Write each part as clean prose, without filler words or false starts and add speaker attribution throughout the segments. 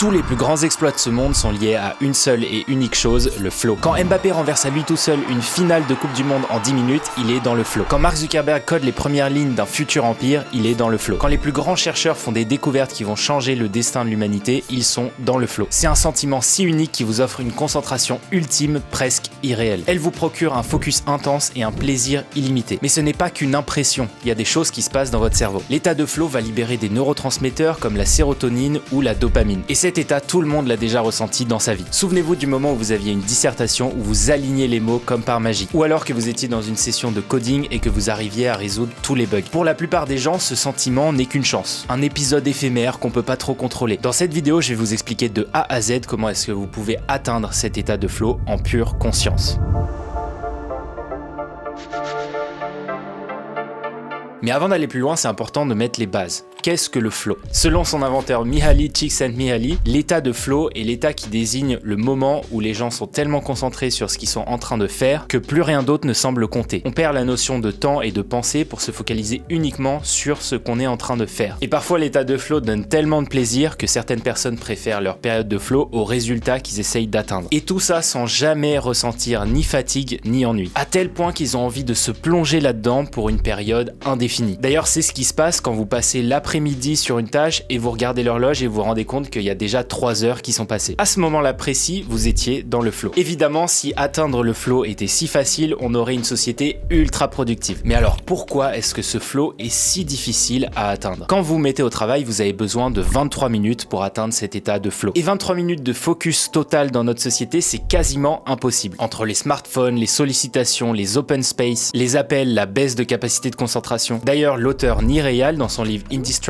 Speaker 1: Tous les plus grands exploits de ce monde sont liés à une seule et unique chose, le flow. Quand Mbappé renverse à lui tout seul une finale de Coupe du Monde en 10 minutes, il est dans le flow. Quand Mark Zuckerberg code les premières lignes d'un futur empire, il est dans le flow. Quand les plus grands chercheurs font des découvertes qui vont changer le destin de l'humanité, ils sont dans le flow. C'est un sentiment si unique qui vous offre une concentration ultime, presque irréelle. Elle vous procure un focus intense et un plaisir illimité. Mais ce n'est pas qu'une impression, il y a des choses qui se passent dans votre cerveau. L'état de flow va libérer des neurotransmetteurs comme la sérotonine ou la dopamine. Et cet état, tout le monde l'a déjà ressenti dans sa vie. Souvenez-vous du moment où vous aviez une dissertation où vous alignez les mots comme par magie. Ou alors que vous étiez dans une session de coding et que vous arriviez à résoudre tous les bugs. Pour la plupart des gens, ce sentiment n'est qu'une chance. Un épisode éphémère qu'on peut pas trop contrôler. Dans cette vidéo, je vais vous expliquer de A à Z comment est-ce que vous pouvez atteindre cet état de flow en pure conscience. Mais avant d'aller plus loin, c'est important de mettre les bases. Qu'est-ce que le flow? Selon son inventeur Mihaly Csikszentmihalyi, l'état de flow est l'état qui désigne le moment où les gens sont tellement concentrés sur ce qu'ils sont en train de faire que plus rien d'autre ne semble compter. On perd la notion de temps et de pensée pour se focaliser uniquement sur ce qu'on est en train de faire. Et parfois l'état de flow donne tellement de plaisir que certaines personnes préfèrent leur période de flow aux résultats qu'ils essayent d'atteindre. Et tout ça sans jamais ressentir ni fatigue ni ennui. À tel point qu'ils ont envie de se plonger là-dedans pour une période indéfinie. D'ailleurs, c'est ce qui se passe quand vous passez l'après-midi sur une tâche et vous regardez l'horloge et vous vous rendez compte qu'il y a déjà 3 heures qui sont passées. À ce moment-là précis, vous étiez dans le flow. Évidemment, si atteindre le flow était si facile, on aurait une société ultra productive. Mais alors, pourquoi est-ce que ce flow est si difficile à atteindre? Quand vous vous mettez au travail, vous avez besoin de 23 minutes pour atteindre cet état de flow. Et 23 minutes de focus total dans notre société, c'est quasiment impossible. Entre les smartphones, les sollicitations, les open space, les appels, la baisse de capacité de concentration. D'ailleurs, l'auteur Nir Eyal, dans son livre Indistractable,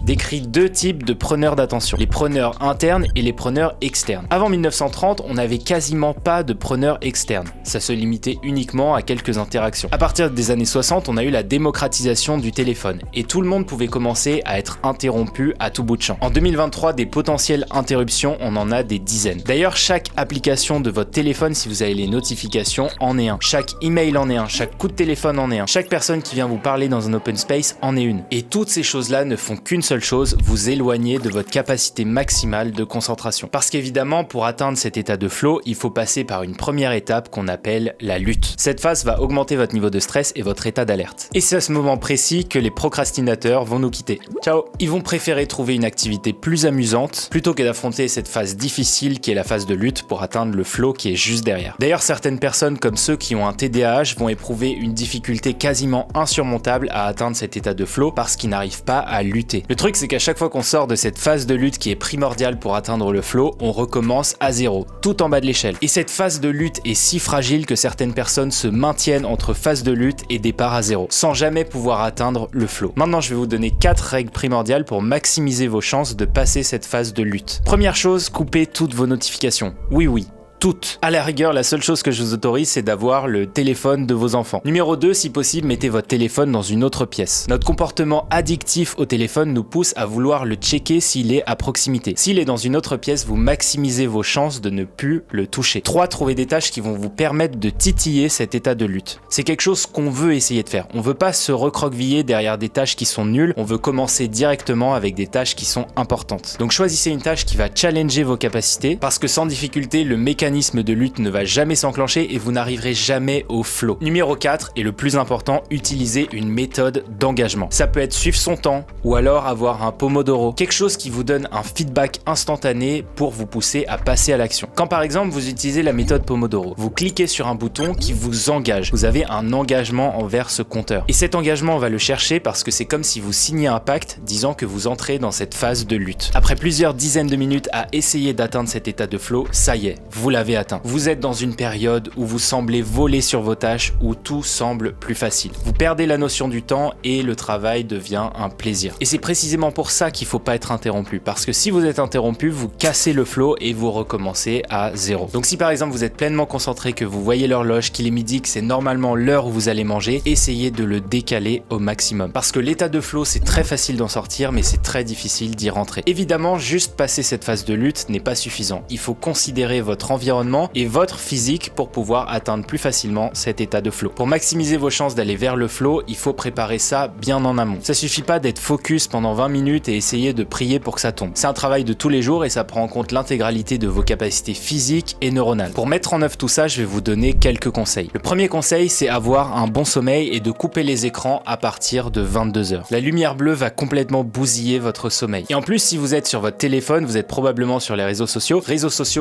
Speaker 1: décrit 2 types de preneurs d'attention, les preneurs internes et les preneurs externes. Avant 1930, on n'avait quasiment pas de preneurs externes. Ça se limitait uniquement à quelques interactions. À partir des années 60, on a eu la démocratisation du téléphone et tout le monde pouvait commencer à être interrompu à tout bout de champ. En 2023, des potentielles interruptions, on en a des dizaines. D'ailleurs, chaque application de votre téléphone, si vous avez les notifications, en est un. Chaque email en est un. Chaque coup de téléphone en est un. Chaque personne qui vient vous parler dans un open space en est une. Et toutes ces choses-là ne font qu'une seule chose, vous éloigner de votre capacité maximale de concentration. Parce qu'évidemment, pour atteindre cet état de flow, il faut passer par une première étape qu'on appelle la lutte. Cette phase va augmenter votre niveau de stress et votre état d'alerte. Et c'est à ce moment précis que les procrastinateurs vont nous quitter. Ciao! Ils vont préférer trouver une activité plus amusante plutôt que d'affronter cette phase difficile qui est la phase de lutte pour atteindre le flow qui est juste derrière. D'ailleurs, certaines personnes comme ceux qui ont un TDAH vont éprouver une difficulté quasiment insurmontable à atteindre cet état de flow parce qu'ils n'arrivent pas à lutter. Le truc, c'est qu'à chaque fois qu'on sort de cette phase de lutte qui est primordiale pour atteindre le flow, on recommence à zéro, tout en bas de l'échelle. Et cette phase de lutte est si fragile que certaines personnes se maintiennent entre phase de lutte et départ à zéro, sans jamais pouvoir atteindre le flow. Maintenant, je vais vous donner 4 règles primordiales pour maximiser vos chances de passer cette phase de lutte. Première chose, coupez toutes vos notifications. Oui. Toutes. À la rigueur, la seule chose que je vous autorise, c'est d'avoir le téléphone de vos enfants. Numéro 2, si possible, mettez votre téléphone dans une autre pièce. Notre comportement addictif au téléphone nous pousse à vouloir le checker s'il est à proximité. S'il est dans une autre pièce, vous maximisez vos chances de ne plus le toucher. 3, trouvez des tâches qui vont vous permettre de titiller cet état de lutte. C'est quelque chose qu'on veut essayer de faire. On veut pas se recroqueviller derrière des tâches qui sont nulles, on veut commencer directement avec des tâches qui sont importantes. Donc choisissez une tâche qui va challenger vos capacités, parce que sans difficulté, le mécanisme de lutte ne va jamais s'enclencher et vous n'arriverez jamais au flow. Numéro 4, et le plus important, utilisez une méthode d'engagement. Ça peut être suivre son temps ou alors avoir un pomodoro, quelque chose qui vous donne un feedback instantané pour vous pousser à passer à l'action. Quand par exemple vous utilisez la méthode pomodoro, vous cliquez sur un bouton qui vous engage. Vous avez un engagement envers ce compteur. Et cet engagement, on va le chercher parce que c'est comme si vous signiez un pacte disant que vous entrez dans cette phase de lutte. Après plusieurs dizaines de minutes à essayer d'atteindre cet état de flow, ça y est, vous l'avez atteint. Vous êtes dans une période où vous semblez voler sur vos tâches, où tout semble plus facile. Vous perdez la notion du temps et le travail devient un plaisir. Et c'est précisément pour ça qu'il faut pas être interrompu, parce que si vous êtes interrompu, vous cassez le flow et vous recommencez à zéro. Donc si par exemple vous êtes pleinement concentré, que vous voyez l'horloge, qu'il est midi, que c'est normalement l'heure où vous allez manger, essayez de le décaler au maximum. Parce que l'état de flow, c'est très facile d'en sortir, mais c'est très difficile d'y rentrer. Évidemment, juste passer cette phase de lutte n'est pas suffisant. Il faut considérer votre environnement environnement et votre physique pour pouvoir atteindre plus facilement cet état de flow. Pour maximiser vos chances d'aller vers le flow, il faut préparer ça bien en amont. Ça suffit pas d'être focus pendant 20 minutes et essayer de prier pour que ça tombe. C'est un travail de tous les jours et ça prend en compte l'intégralité de vos capacités physiques et neuronales. Pour mettre en œuvre tout ça, je vais vous donner quelques conseils. Le premier conseil, c'est avoir un bon sommeil et de couper les écrans à partir de 22h. La lumière bleue va complètement bousiller votre sommeil. Et en plus, si vous êtes sur votre téléphone, vous êtes probablement sur les réseaux sociaux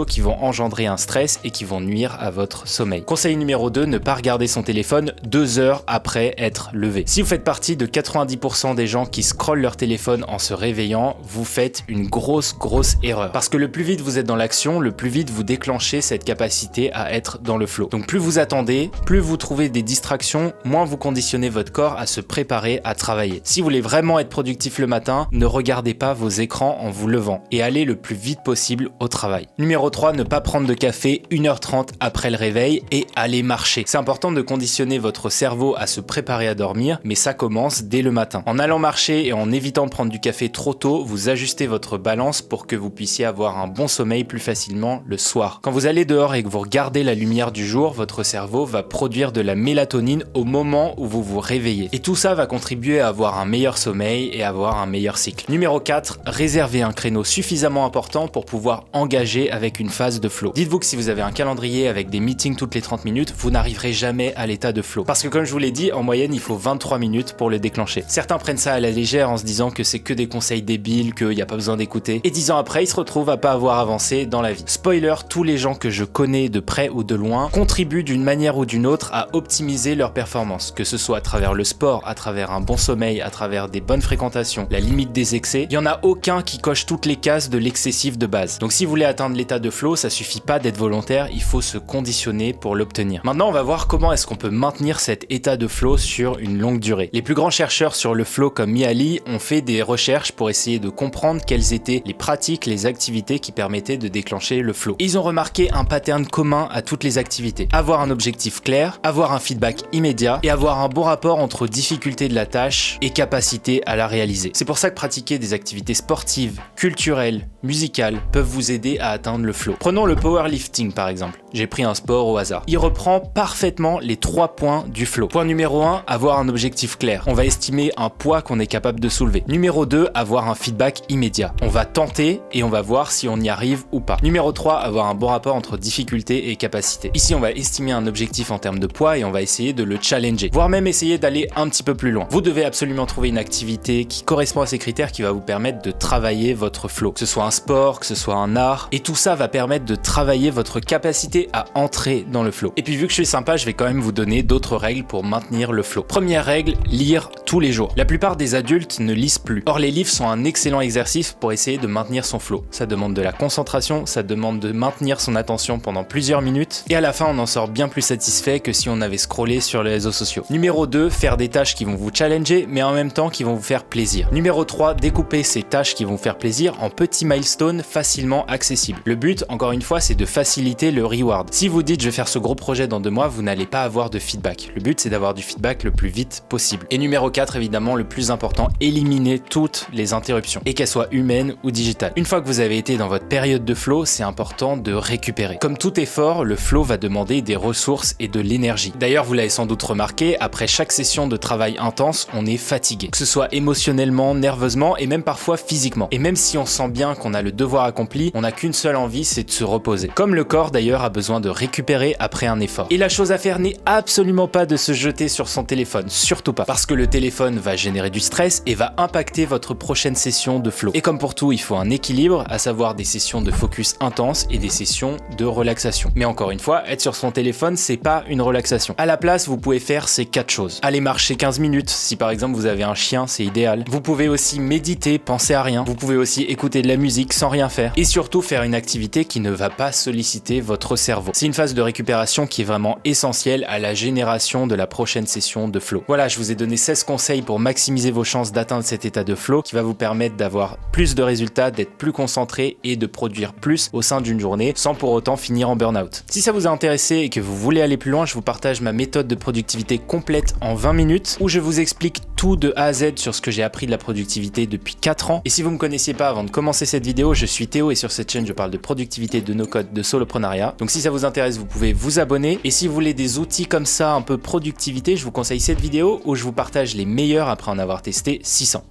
Speaker 1: qui vont engendrer un stress et qui vont nuire à votre sommeil. Conseil numéro 2, ne pas regarder son téléphone 2 heures après être levé. Si vous faites partie de 90% des gens qui scrollent leur téléphone en se réveillant, vous faites une grosse erreur. Parce que le plus vite vous êtes dans l'action, le plus vite vous déclenchez cette capacité à être dans le flow. Donc plus vous attendez, plus vous trouvez des distractions, moins vous conditionnez votre corps à se préparer à travailler. Si vous voulez vraiment être productif le matin, ne regardez pas vos écrans en vous levant et allez le plus vite possible au travail. Numéro 3, ne pas prendre de café 1h30 après le réveil et aller marcher. C'est important de conditionner votre cerveau à se préparer à dormir, mais ça commence dès le matin. En allant marcher et en évitant de prendre du café trop tôt, vous ajustez votre balance pour que vous puissiez avoir un bon sommeil plus facilement le soir. Quand vous allez dehors et que vous regardez la lumière du jour, votre cerveau va produire de la mélatonine au moment où vous vous réveillez. Et tout ça va contribuer à avoir un meilleur sommeil et avoir un meilleur cycle. Numéro 4, réservez un créneau suffisamment important pour pouvoir engager avec une phase de flow. Dites-vous que si vous avez un calendrier avec des meetings toutes les 30 minutes, vous n'arriverez jamais à l'état de flow. Parce que comme je vous l'ai dit, en moyenne, il faut 23 minutes pour le déclencher. Certains prennent ça à la légère en se disant que c'est que des conseils débiles, qu'il n'y a pas besoin d'écouter. Et 10 ans après, ils se retrouvent à pas avoir avancé dans la vie. Spoiler, tous les gens que je connais de près ou de loin contribuent d'une manière ou d'une autre à optimiser leur performance. Que ce soit à travers le sport, à travers un bon sommeil, à travers des bonnes fréquentations, la limite des excès, il n'y en a aucun qui coche toutes les cases de l'excessif de base. Donc si vous voulez atteindre l'état de flow, ça suffit pas d'être volontaire, il faut se conditionner pour l'obtenir. Maintenant, on va voir comment est-ce qu'on peut maintenir cet état de flow sur une longue durée. Les plus grands chercheurs sur le flow comme Mihaly ont fait des recherches pour essayer de comprendre quelles étaient les pratiques, les activités qui permettaient de déclencher le flow. Et ils ont remarqué un pattern commun à toutes les activités. Avoir un objectif clair, avoir un feedback immédiat et avoir un bon rapport entre difficulté de la tâche et capacité à la réaliser. C'est pour ça que pratiquer des activités sportives, culturelles, musicales peuvent vous aider à atteindre le flow. Prenons le powerlifting par exemple. J'ai pris un sport au hasard. Il reprend parfaitement les 3 points du flow. Point numéro 1, avoir un objectif clair. On va estimer un poids qu'on est capable de soulever. Numéro 2, avoir un feedback immédiat. On va tenter et on va voir si on y arrive ou pas. Numéro 3, avoir un bon rapport entre difficulté et capacité. Ici, on va estimer un objectif en termes de poids et on va essayer de le challenger, voire même essayer d'aller un petit peu plus loin. Vous devez absolument trouver une activité qui correspond à ces critères qui va vous permettre de travailler votre flow. Que ce soit un sport, que ce soit un art, et tout ça va permettre de travailler votre capacité à entrer dans le flow. Et puis vu que je suis sympa, je vais quand même vous donner d'autres règles pour maintenir le flow. Première règle, lire tous les jours. La plupart des adultes ne lisent plus. Or, les livres sont un excellent exercice pour essayer de maintenir son flow. Ça demande de la concentration, ça demande de maintenir son attention pendant plusieurs minutes, et à la fin, on en sort bien plus satisfait que si on avait scrollé sur les réseaux sociaux. Numéro 2, faire des tâches qui vont vous challenger, mais en même temps qui vont vous faire plaisir. Numéro 3, découper ces tâches qui vont vous faire plaisir en petits milestones facilement accessibles. Le but, encore une fois, c'est de faciliter le reward. Si vous dites je vais faire ce gros projet dans 2 mois, vous n'allez pas avoir de feedback. Le but, c'est d'avoir du feedback le plus vite possible. Et numéro 4, évidemment, le plus important, éliminer toutes les interruptions, et qu'elles soient humaines ou digitales. Une fois que vous avez été dans votre période de flow, c'est important de récupérer. Comme tout effort, le flow va demander des ressources et de l'énergie. D'ailleurs, vous l'avez sans doute remarqué, après chaque session de travail intense, on est fatigué. Que ce soit émotionnellement, nerveusement et même parfois physiquement. Et même si on sent bien qu'on a le devoir accompli, on n'a qu'une seule envie, c'est de se reposer. Comme le corps d'ailleurs a besoin de récupérer après un effort. Et la chose à faire n'est absolument pas de se jeter sur son téléphone, surtout pas. Parce que le téléphone va générer du stress et va impacter votre prochaine session de flow. Et comme pour tout, il faut un équilibre, à savoir des sessions de focus intense et des sessions de relaxation. Mais encore une fois, être sur son téléphone, c'est pas une relaxation. À la place, vous pouvez faire ces 4 choses. Aller marcher 15 minutes, si par exemple vous avez un chien, c'est idéal. Vous pouvez aussi méditer, penser à rien. Vous pouvez aussi écouter de la musique sans rien faire. Et surtout faire une activité qui ne va pas solliciter votre cerveau. C'est une phase de récupération qui est vraiment essentielle à la génération de la prochaine session de flow. Voilà, je vous ai donné 16 conseils pour maximiser vos chances d'atteindre cet état de flow qui va vous permettre d'avoir plus de résultats, d'être plus concentré et de produire plus au sein d'une journée sans pour autant finir en burn-out. Si ça vous a intéressé et que vous voulez aller plus loin, je vous partage ma méthode de productivité complète en 20 minutes où je vous explique tout de A à Z sur ce que j'ai appris de la productivité depuis 4 ans. Et si vous ne me connaissiez pas avant de commencer cette vidéo. Je suis Théo et sur cette chaîne, je parle de productivité, de no-code, de soloprenariat. Donc si ça vous intéresse, vous pouvez vous abonner. Et si vous voulez des outils comme ça, un peu productivité, je vous conseille cette vidéo où je vous partage les meilleurs après en avoir testé 600.